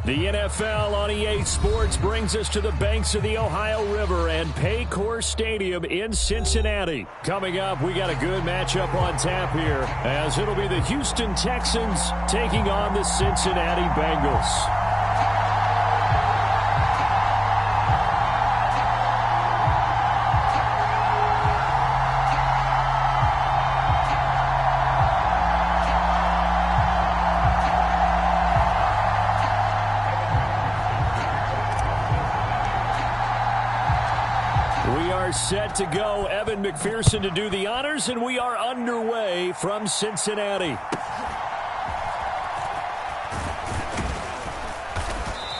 The NFL on EA Sports brings us to the banks of the Ohio River and Paycor Stadium in Cincinnati. Coming up, we got a good matchup on tap here, as it'll be the Houston Texans taking on the Cincinnati Bengals. Set to go. Evan McPherson to do the honors, and we are underway from Cincinnati.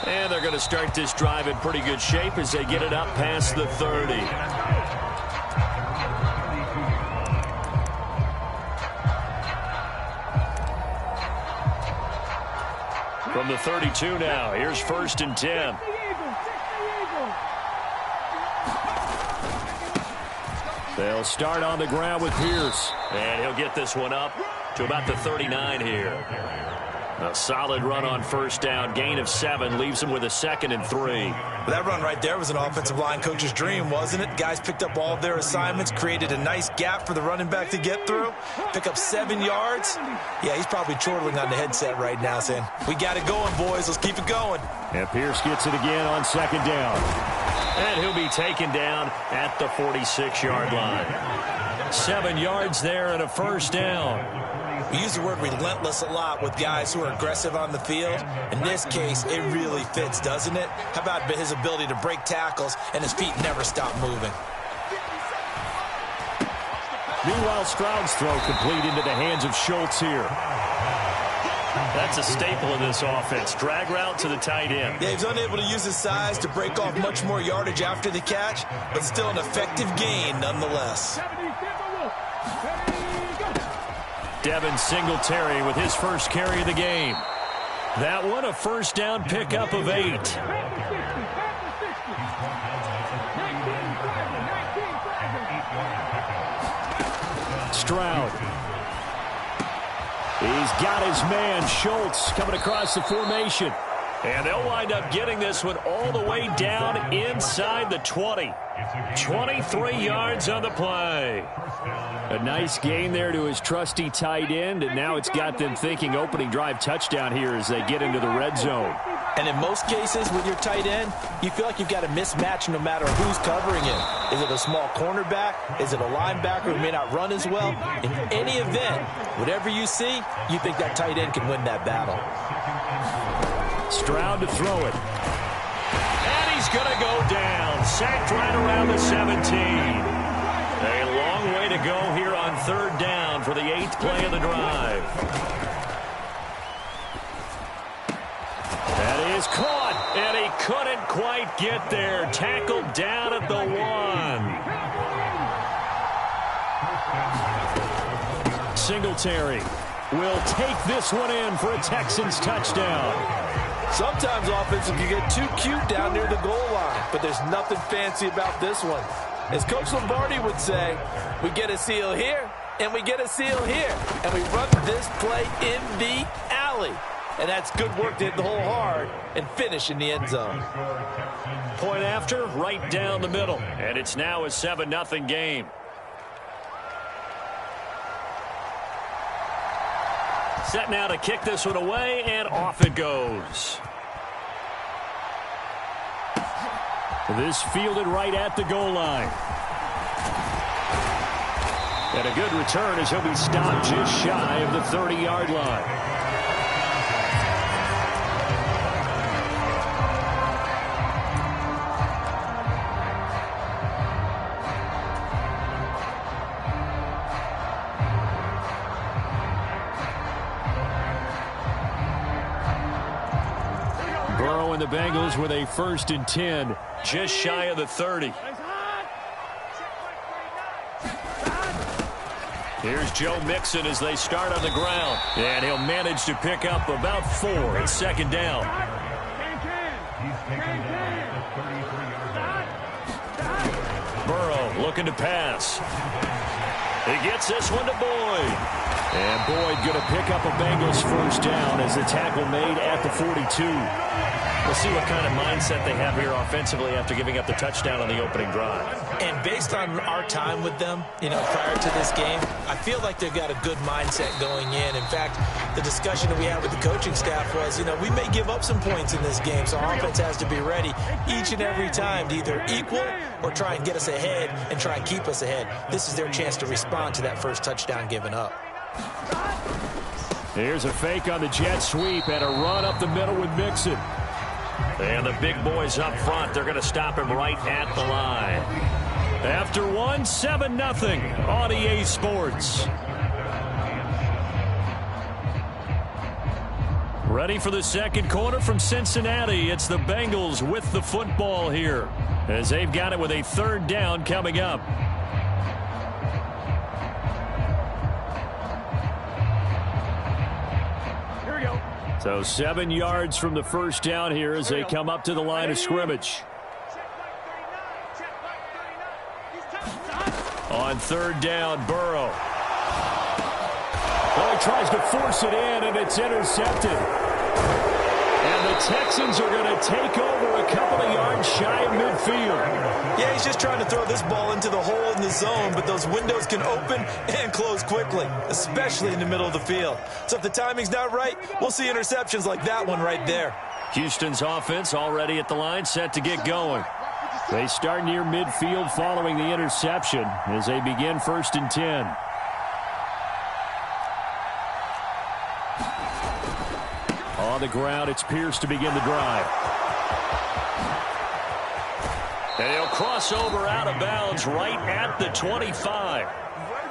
And they're going to start this drive in pretty good shape as they get it up past the 30. From the 32 now, here's 1st and 10. They'll start on the ground with Pierce. And he'll get this one up to about the 39 here. A solid run on 1st down. Gain of 7 leaves him with a 2nd and 3. That run right there was an offensive line coach's dream, wasn't it? Guys picked up all of their assignments, created a nice gap for the running back to get through, pick up 7 yards. Yeah, he's probably chortling on the headset right now saying, we got it going, boys. Let's keep it going. And Pierce gets it again on 2nd down. And he'll be taken down at the 46-yard line. 7 yards there and a 1st down. We use the word relentless a lot with guys who are aggressive on the field. In this case, it really fits, doesn't it? How about his ability to break tackles and his feet never stop moving? Meanwhile, Stroud's throw complete into the hands of Schultz here. That's a staple of this offense. Drag route to the tight end. Yeah, he's unable to use his size to break off much more yardage after the catch, but still an effective gain nonetheless. Devin Singletary with his first carry of the game. That one, a 1st down pickup of 8. Stroud. He's got his man, Schultz, coming across the formation. And they'll wind up getting this one all the way down inside the 20. 23 yards on the play. A nice gain there to his trusty tight end, and now it's got them thinking opening drive touchdown here as they get into the red zone. And in most cases with your tight end, you feel like you've got a mismatch no matter who's covering him. Is it a small cornerback? Is it a linebacker who may not run as well? In any event, whatever you see, you think that tight end can win that battle. Stroud to throw it. And he's going to go down. Sacked right around the 17. A long way to go here on 3rd down for the 8th play of the drive. That is caught, and he couldn't quite get there. Tackled down at the 1. Singletary will take this one in for a Texans touchdown. Sometimes offenses can get too cute down near the goal line, but there's nothing fancy about this one. As Coach Lombardi would say, we get a seal here, and we get a seal here, and we run this play in the alley. And that's good work to hit the hole hard and finish in the end zone. Point after, right down the middle. And it's now a 7-0 game. Set now to kick this one away, and off it goes. This fielded right at the goal line. And a good return as he'll be stopped just shy of the 30-yard line. Burrow and the Bengals with a 1st and 10, just shy of the 30. Here's Joe Mixon as they start on the ground. And he'll manage to pick up about 4 at 2nd down. Burrow looking to pass. He gets this one to Boyd. And Boyd going to pick up a Bengals first down as the tackle made at the 42. We'll see what kind of mindset they have here offensively after giving up the touchdown on the opening drive. And based on our time with them, prior to this game, I feel like they've got a good mindset going in. In fact, the discussion that we had with the coaching staff was, we may give up some points in this game, so our offense has to be ready each and every time to either equal or try and get us ahead and try and keep us ahead. This is their chance to respond to that first touchdown given up. Here's a fake on the jet sweep and a run up the middle with Mixon. And the big boys up front, they're going to stop him right at the line. After 7-0 on EA Sports. Ready for the second quarter from Cincinnati. It's the Bengals with the football here as they've got it with a third down coming up. So 7 yards from the first down here as they come up to the line of scrimmage. On third down, Burrow. Well, he tries to force it in, and it's intercepted. And the Texans are going to take over a couple of yards shy of midfield. Yeah, he's just trying to throw this ball into the hole in the zone, but those windows can open and close quickly, especially in the middle of the field. So if the timing's not right, we'll see interceptions like that one right there. Houston's offense already at the line, set to get going. They start near midfield following the interception as they begin 1st and 10. On the ground, it's Pierce to begin the drive. And he'll cross over out of bounds right at the 25.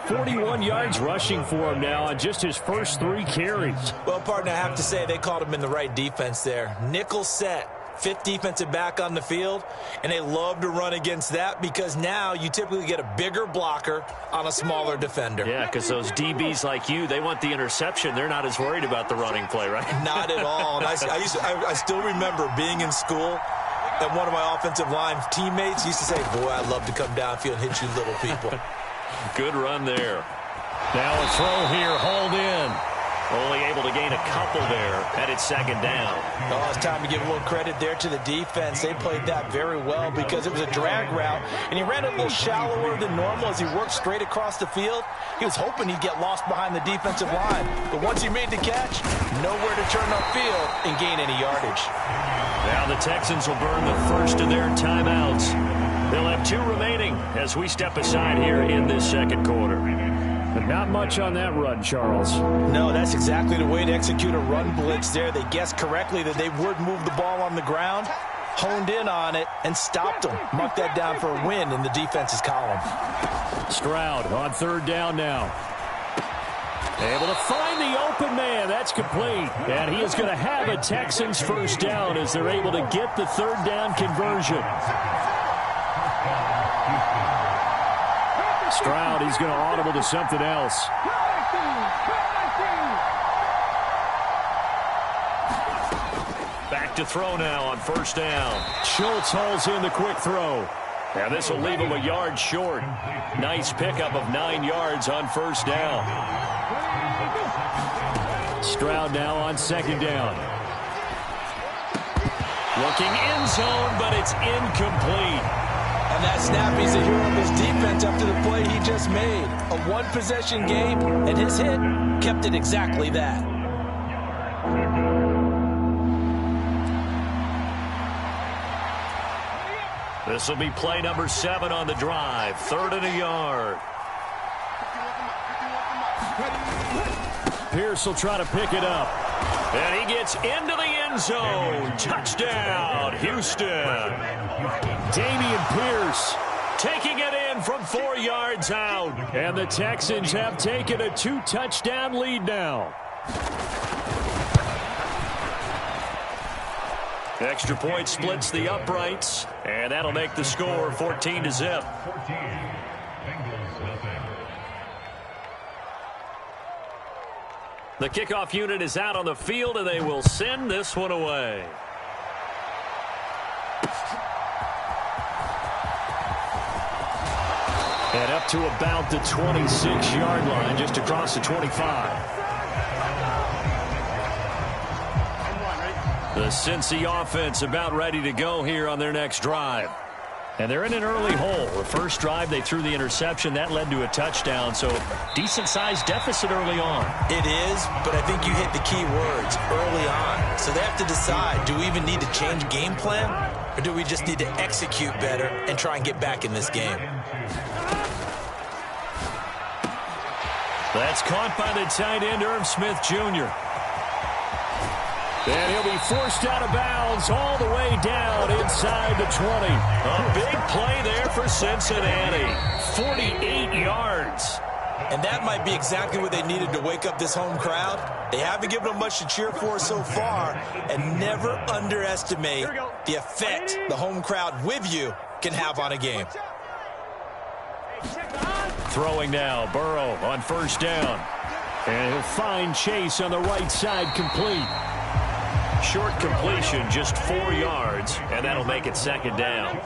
41 yards rushing for him now on just his first 3 carries. Well, partner, I have to say they called him in the right defense there. Nickel set. 5th defensive back on the field, and they love to run against that because now you typically get a bigger blocker on a smaller defender. Yeah, because those DBs like you, they want the interception. They're not as worried about the running play, right? Not at all. And I still remember being in school, and one of my offensive line teammates used to say, boy, I'd love to come downfield and hit you little people. Good run there. Now a throw here, hauled in. Only able to gain a couple there, and it's 2nd down. Oh, it's time to give a little credit there to the defense. They played that very well because it was a drag route, and he ran a little shallower than normal as he worked straight across the field. He was hoping he'd get lost behind the defensive line, but once he made the catch, nowhere to turn upfield and gain any yardage. Now the Texans will burn the first of their timeouts. They'll have 2 remaining as we step aside here in this second quarter. But not much on that run, Charles. No, that's exactly the way to execute a run blitz there. They guessed correctly that they would move the ball on the ground, honed in on it, and stopped them. Mark that down for a win in the defense's column. Stroud on 3rd down now. Able to find the open man. That's complete. And he is going to have a Texans first down as they're able to get the 3rd down conversion. Stroud, he's going to audible to something else. Back to throw now on 1st down. Schultz hauls in the quick throw. Now this will leave him a yard short. Nice pickup of 9 yards on 1st down. Stroud now on 2nd down. Looking end zone, but it's incomplete. And that snap, he's a hero of his defense after the play he just made. A 1-possession game, and his hit kept it exactly that. This will be play number 7 on the drive. 3rd and a yard. Pierce will try to pick it up. And he gets into the end zone. Touchdown, Houston. Dameon Pierce taking it in from 4 yards out. And the Texans have taken a 2-touchdown lead now. Extra point splits the uprights. And that'll make the score 14-0. The kickoff unit is out on the field, and they will send this one away. And up to about the 26-yard line, just across the 25. The Cincy offense about ready to go here on their next drive. And they're in an early hole. The first drive, they threw the interception. That led to a touchdown, so decent-sized deficit early on. It is, but I think you hit the key words, early on. So they have to decide, do we even need to change game plan, or do we just need to execute better and try and get back in this game? That's caught by the tight end, Irv Smith Jr. And he'll be forced out of bounds all the way down inside the 20. A big play there for Cincinnati. 48 yards. And that might be exactly what they needed to wake up this home crowd. They haven't given them much to cheer for so far, and never underestimate the effect the home crowd with you can have on a game. Throwing now, Burrow on first down. And he'll find Chase on the right side, complete. Short completion, just 4 yards, and that'll make it second down.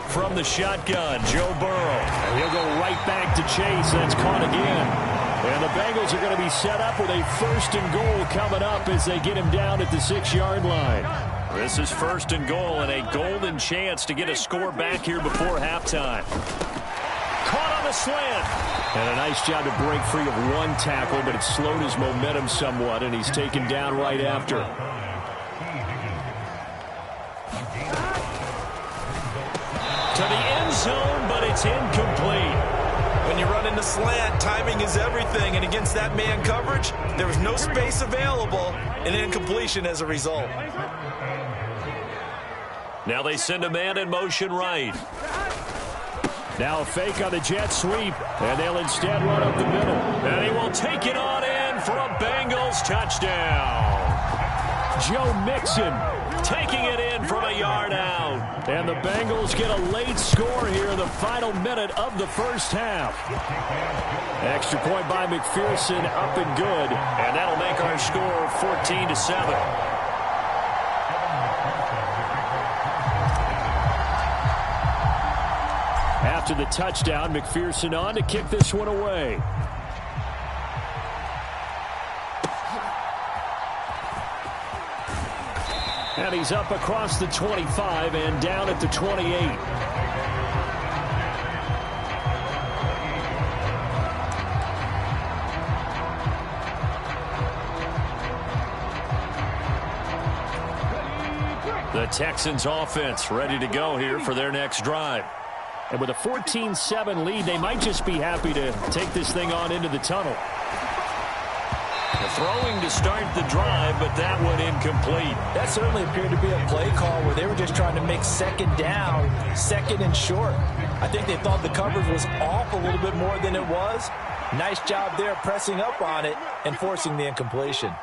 From the shotgun, Joe Burrow. And he'll go right back to Chase. That's caught again. And the Bengals are going to be set up with a 1st and goal coming up as they get him down at the 6-yard line. This is 1st and goal and a golden chance to get a score back here before halftime. Caught on the slant. And a nice job to break free of one tackle, but it slowed his momentum somewhat, and he's taken down right after. To the end zone, but it's incomplete. When you run in the slant, timing is everything, and against that man coverage, there was no space available, and incompletion as a result. Now they send a man in motion right. Now a fake on the jet sweep, and they'll instead run up the middle. And he will take it on in for a Bengals touchdown. Joe Mixon taking it in from a yard out. And the Bengals get a late score here in the final minute of the first half. Extra point by McPherson, up and good. And that'll make our score 14-7. After the touchdown, McPherson on to kick this one away. And he's up across the 25 and down at the 28. The Texans offense ready to go here for their next drive. And with a 14-7 lead, they might just be happy to take this thing on into the tunnel. The throwing to start the drive, but that one incomplete. That certainly appeared to be a play call where they were just trying to make second down, second and short. I think they thought the coverage was off a little bit more than it was. Nice job there pressing up on it and forcing the incompletion.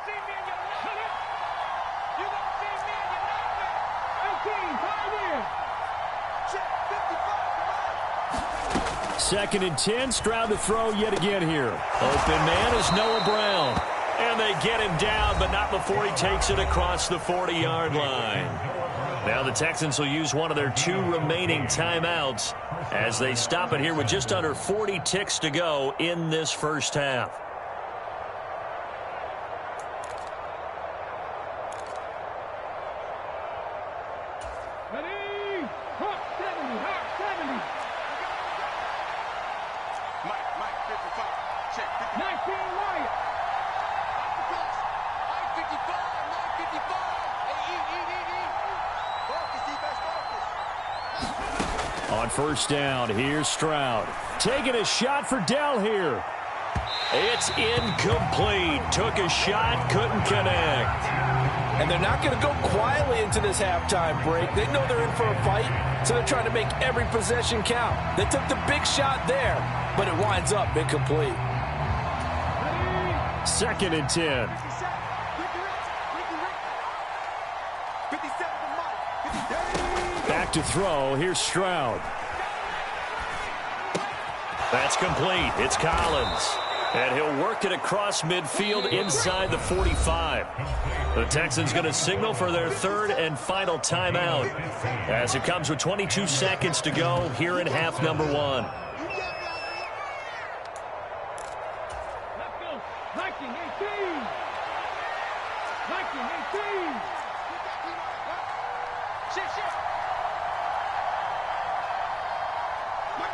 Second and 10, Stroud to throw yet again here. Open man is Noah Brown. And they get him down, but not before he takes it across the 40-yard line. Now the Texans will use one of their 2 remaining timeouts as they stop it here with just under 40 ticks to go in this first half. On first down, here's Stroud. Taking a shot for Dell here. It's incomplete. Took a shot, couldn't connect. And they're not going to go quietly into this halftime break. They know they're in for a fight, so they're trying to make every possession count. They took the big shot there, but it winds up incomplete. Second and 10. Back to throw. Here's Stroud. That's complete. It's Collins. And he'll work it across midfield inside the 45. The Texans going to signal for their third and final timeout as it comes with 22 seconds to go here in half number 1. Let's go. 1918. 1918.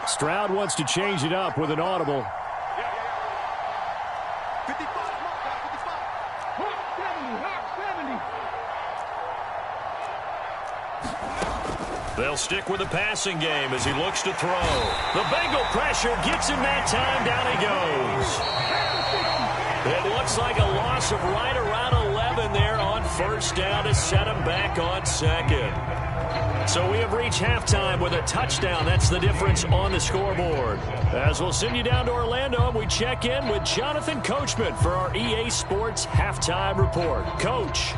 Stroud wants to change it up with an audible. They'll stick with the passing game as he looks to throw. The Bengal pressure gets him that time. Down he goes. It looks like a loss of right around 11 there on first down to set him back on second. So we have reached halftime with a touchdown. That's the difference on the scoreboard. As we'll send you down to Orlando, we check in with Jonathan Coachman for our EA Sports Halftime Report. Coach.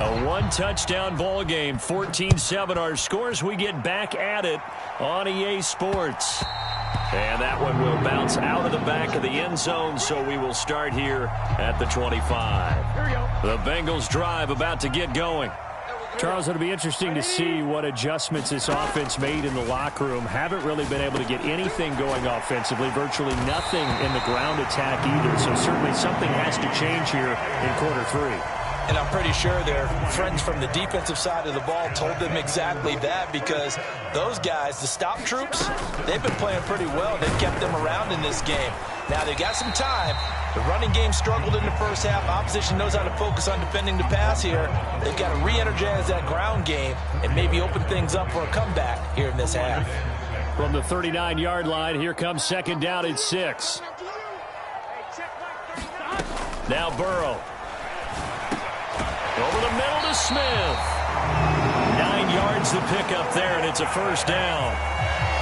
A one-touchdown ball game, 14-7 our scores. We get back at it on EA Sports. And that one will bounce out of the back of the end zone, so we will start here at the 25. The Bengals drive about to get going. Charles, it'll be interesting to see what adjustments this offense made in the locker room. Haven't really been able to get anything going offensively, virtually nothing in the ground attack either. So certainly something has to change here in quarter 3. And I'm pretty sure their friends from the defensive side of the ball told them exactly that, because those guys, the stop troops, they've been playing pretty well. They've kept them around in this game. Now, they've got some time. The running game struggled in the first half. Opposition knows how to focus on defending the pass here. They've got to re-energize that ground game and maybe open things up for a comeback here in this half. From the 39-yard line, here comes second down at 6. Now Burrow. Over the middle to Smith. 9 yards to pick up there, and it's a first down.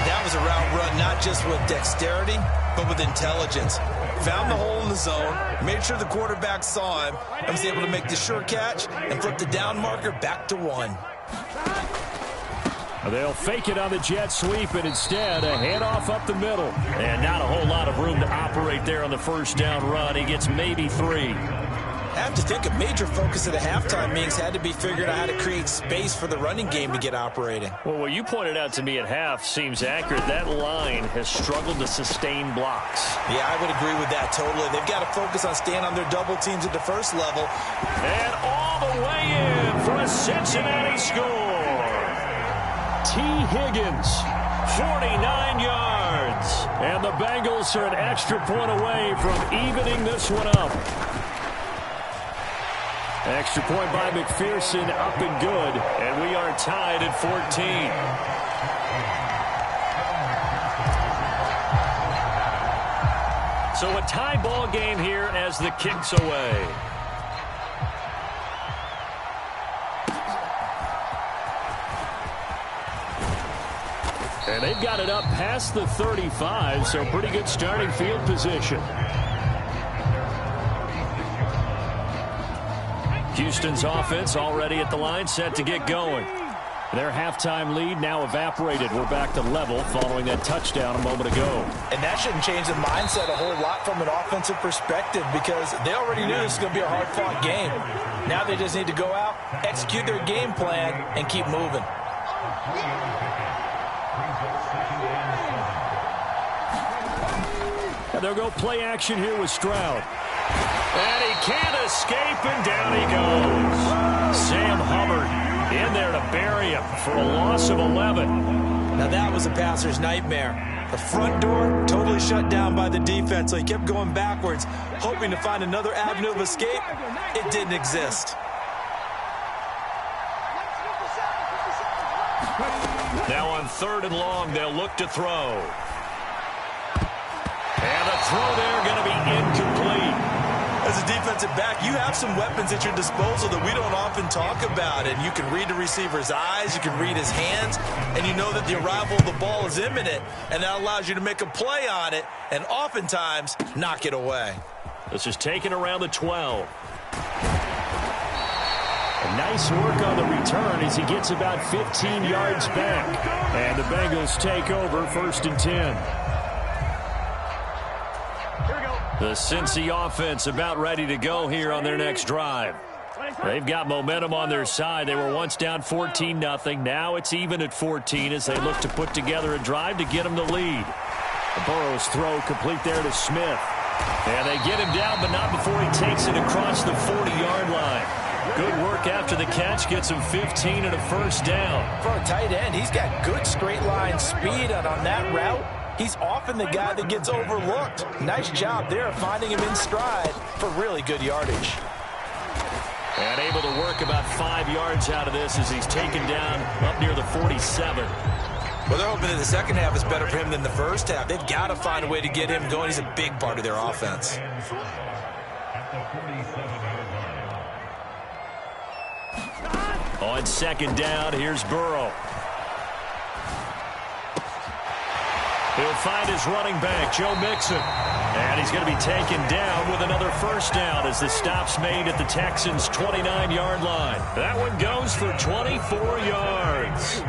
That was a route run not just with dexterity, but with intelligence. Found the hole in the zone, made sure the quarterback saw him, and was able to make the sure catch and flip the down marker back to 1. They'll fake it on the jet sweep, and instead a handoff up the middle. And not a whole lot of room to operate there on the first down run. He gets maybe 3. I have to think a major focus of the halftime meetings had to be figuring out how to create space for the running game to get operating. Well, what you pointed out to me at half seems accurate. That line has struggled to sustain blocks. Yeah, I would agree with that totally. They've got to focus on staying on their double teams at the first level. And all the way in for a Cincinnati score. T. Higgins, 49 yards. And the Bengals are an extra point away from evening this one up. Extra point by McPherson, up and good, and we are tied at 14. So a tie ball game here as the kick's away. And they've got it up past the 35, so pretty good starting field position. Houston's offense already at the line, set to get going. Their halftime lead now evaporated. We're back to level following that touchdown a moment ago. And that shouldn't change the mindset a whole lot from an offensive perspective, because they already knew this was going to be a hard-fought game. Now they just need to go out, execute their game plan, and keep moving. And they'll go play action here with Stroud. And he can't escape, and down he goes. Sam Hubbard in there to bury him for a loss of 11. Now that was a passer's nightmare. The front door totally shut down by the defense, so he kept going backwards, hoping to find another avenue of escape. It didn't exist. Now on 3rd and long, they'll look to throw. And the throw there going to be incomplete. As a defensive back, you have some weapons at your disposal that we don't often talk about. And you can read the receiver's eyes, you can read his hands, and you know that the arrival of the ball is imminent. And that allows you to make a play on it and oftentimes knock it away. This is taken around the 12. Nice work on the return as he gets about 15 yards back. And the Bengals take over 1st and 10. The Cincy offense about ready to go here on their next drive. They've got momentum on their side. They were once down 14-0. Now it's even at 14 as they look to put together a drive to get them the lead. Burrow's throw complete there to Smith. And they get him down, but not before he takes it across the 40-yard line. Good work after the catch. Gets him 15 and a first down. For a tight end, he's got good straight line speed, and on that route, he's often the guy that gets overlooked. Nice job there finding him in stride for really good yardage. And able to work about 5 yards out of this as he's taken down up near the 47. Well, they're hoping that the second half is better for him than the first half. They've got to find a way to get him going. He's a big part of their offense. On 2nd down, here's Burrow. He'll find his running back, Joe Mixon. And he's going to be taken down with another first down as the stop's made at the Texans' 29-yard line. That one goes for 24 yards.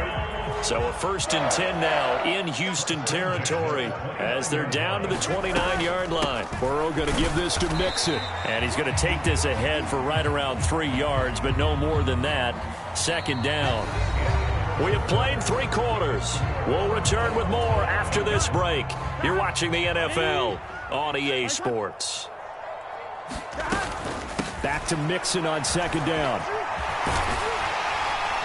So a 1st and 10 now in Houston territory as they're down to the 29-yard line. Burrow going to give this to Mixon. And he's going to take this ahead for right around 3 yards, but no more than that. 2nd down. We have played 3 quarters. We'll return with more after this break. You're watching the NFL on EA Sports. Back to Mixon on 2nd down.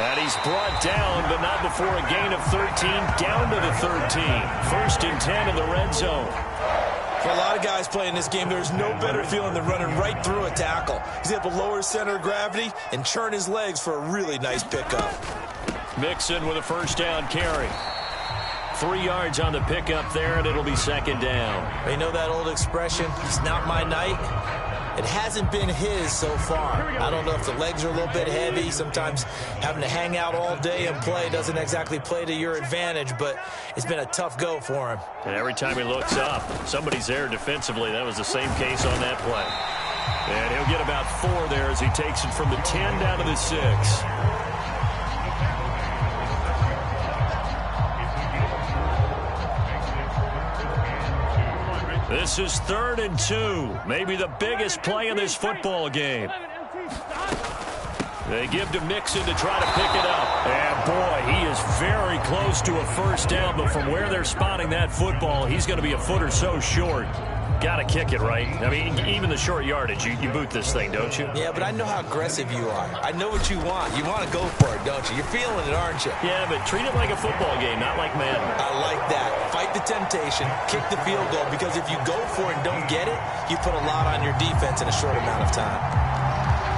And he's brought down, but not before a gain of 13, down to the 13. 1st and 10 in the red zone. For a lot of guys playing this game, there's no better feeling than running right through a tackle. He's able to lower his center of gravity and churn his legs for a really nice pickup. Mixon with a 1st down carry. 3 yards on the pickup there, and it'll be 2nd down. You know that old expression, it's not my night? It hasn't been his so far. I don't know if the legs are a little bit heavy. Sometimes having to hang out all day and play doesn't exactly play to your advantage, but it's been a tough go for him. And every time he looks up, somebody's there defensively. That was the same case on that play. And he'll get about 4 there as he takes it from the 10 down to the 6. This is 3rd and 2. Maybe the biggest play in this football game. They give to Mixon to try to pick it up. And boy, he is very close to a first down, but from where they're spotting that football, he's going to be a foot or so short. Got to kick it, right? I mean, even the short yardage, you boot this thing, don't you? Yeah, but I know how aggressive you are. I know what you want. You want to go for it, don't you? You're feeling it, aren't you? Yeah, but treat it like a football game, not like Madden. I like that. Fight the temptation, kick the field goal, because if you go for it and don't get it, you put a lot on your defense in a short amount of time.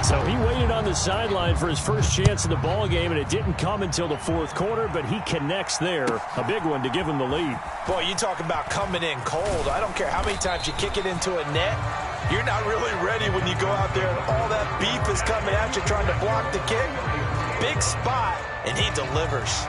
So he waited on the sideline for his first chance in the ball game, and it didn't come until the 4th quarter, but he connects there. A big one to give him the lead. Boy, you talk about coming in cold. I don't care how many times you kick it into a net. You're not really ready when you go out there and all that beef is coming at you trying to block the kick. Big spot, and he delivers.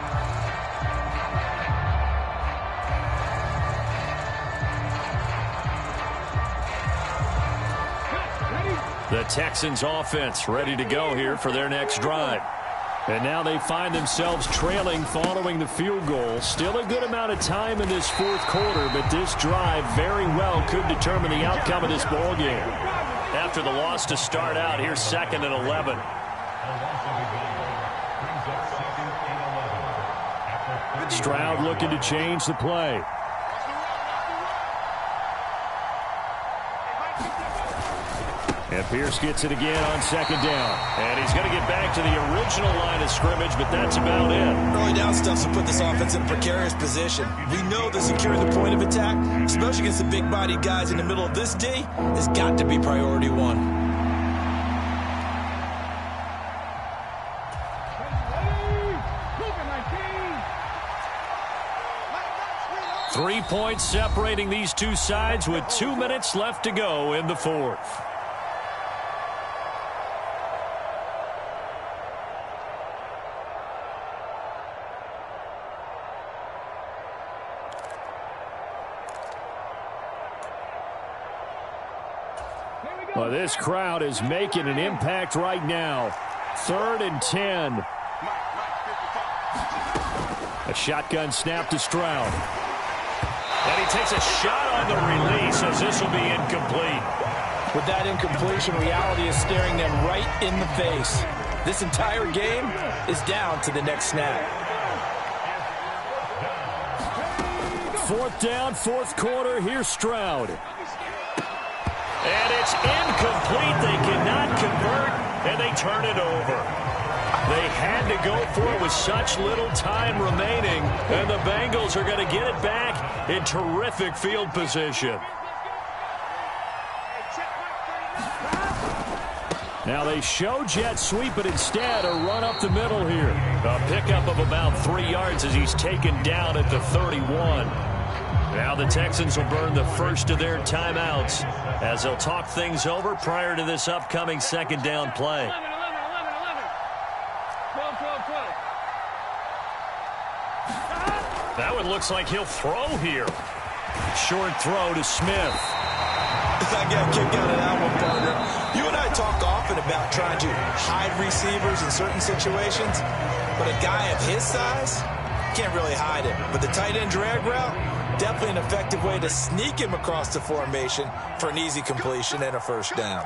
The Texans offense ready to go here for their next drive. And now they find themselves trailing following the field goal. Still a good amount of time in this 4th quarter, but this drive very well could determine the outcome of this ball game. After the loss to start out, here's 2nd and 11. Stroud looking to change the play. And Pierce gets it again on 2nd down. And he's going to get back to the original line of scrimmage, but that's about it. Early down stuff will put this offense in a precarious position. We know that securing the point of attack, especially against the big-bodied guys in the middle of this D, has got to be priority 1. 3 points separating these two sides with 2 minutes left to go in the 4th. Well, this crowd is making an impact right now. 3rd and 10. A shotgun snap to Stroud. And he takes a shot on the release as this will be incomplete. With that incompletion, reality is staring them right in the face. This entire game is down to the next snap. 4th down, 4th quarter. Here's Stroud. And it's incomplete. They cannot convert, and they turn it over. They had to go for it with such little time remaining, and the Bengals are going to get it back in terrific field position. Now they show jet sweep, but instead a run up the middle here. A pickup of about 3 yards as he's taken down at the 31. Now the Texans will burn the first of their timeouts as they'll talk things over prior to this upcoming 2nd down play. 11. That one looks like he'll throw here. Short throw to Smith. I got a kick out of that one, partner. You and I talk often about trying to hide receivers in certain situations, but a guy of his size can't really hide him. But the tight end drag route, definitely an effective way to sneak him across the formation for an easy completion and a 1st down.